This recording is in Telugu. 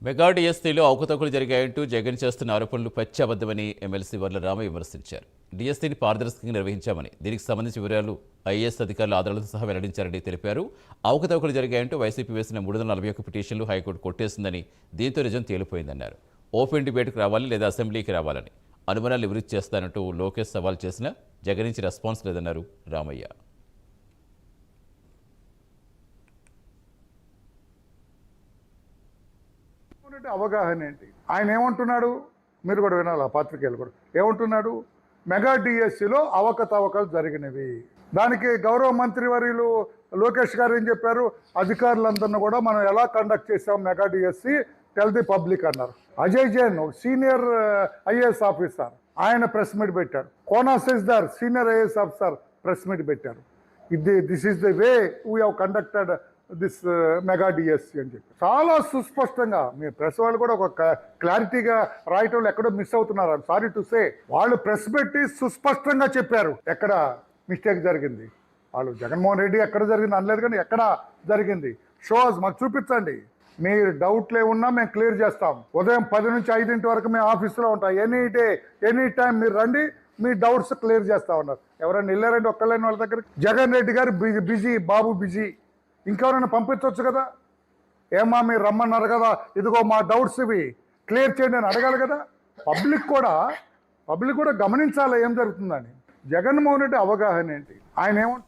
మెగా డిఎస్సీలో అవకతవకలు జరిగాయంటూ జగన్ చేస్తున్న ఆరోపణలు పచ్చి అబద్ధమని ఎమ్మెల్సీ వర్ల రామయ్య విమర్శించారు. డిఎస్సీని పారదర్శకంగా నిర్వహించామని, దీనికి సంబంధించిన వివరాలు ఐఏఎస్ అధికారుల ఆధారాలతో సహా వెల్లడించారని తెలిపారు. అవకతవకలు జరిగాయంటూ వైసీపీ వేసిన 341 పిటిషన్లు హైకోర్టు కొట్టేసిందని, దీంతో నిజం తేలిపోయిందన్నారు. ఓపెన్ డిబేట్కు రావాలి లేదా అసెంబ్లీకి రావాలని అనుమానాలు నివృత్తి చేస్తానంటూ లోకేష్ సవాల్ చేసినా జగన్ నుంచి రెస్పాన్స్ లేదన్నారు రామయ్య. అవగాహన ఏంటి? ఆయన ఏమంటున్నాడు? మీరు కూడా వినాలి, ఆ పాత్రికేయులు కూడా ఏమంటున్నాడు? మెగా డిఎస్సిలో అవకతవకలు జరిగినవి, దానికి గౌరవ మంత్రి వర్యులు లోకేష్ గారు ఏం చెప్పారు? అధికారులందరినీ కూడా మనం ఎలా కండక్ట్ చేసాం mega DSC tell the public అన్నారు. Ajay Jain senior IAS officer, ఆయన ప్రెస్ మీట్ పెట్టాడు. Kona Sasidhar senior IAS officer press meet పెట్టారు. This is the way we have conducted this mega DSC అని చెప్పి చాలా సుస్పష్టంగా, మీ ప్రెస్ వాళ్ళు కూడా ఒక క్లారిటీగా రాయటంలో ఎక్కడో మిస్ అవుతున్నారు. సారీ టు సే, వాళ్ళు ప్రెస్ పెట్టి సుస్పష్టంగా చెప్పారు ఎక్కడ మిస్టేక్ జరిగింది. వాళ్ళు జగన్మోహన్ రెడ్డి ఎక్కడ జరిగింది అనలేదు, కానీ ఎక్కడ జరిగింది షోస్ మాకు చూపించండి. మీరు డౌట్లు ఏమున్నా మేము క్లియర్ చేస్తాం. ఉదయం 10 నుంచి 5 వరకు మేము ఆఫీసులో ఉంటాం. ఎనీ డే ఎనీ టైం మీరు రండి, మీ డౌట్స్ క్లియర్ చేస్తా ఉన్నారు. ఎవరైనా వెళ్ళారండి ఒక్కళ్ళని వాళ్ళ దగ్గర? జగన్ రెడ్డి గారు బిజీ, బాబు బిజీ, ఇంకెవరైనా పంపించవచ్చు కదా. ఏమా మీరు రమ్మన్నారు కదా, ఇదిగో మా డౌట్స్ ఇవి క్లియర్ చేయండి అని అడగాలి కదా. పబ్లిక్ కూడా గమనించాలి ఏం జరుగుతుందని. జగన్మోహన్ రెడ్డి అవగాహన ఏంటి? ఆయన ఏమంటారు?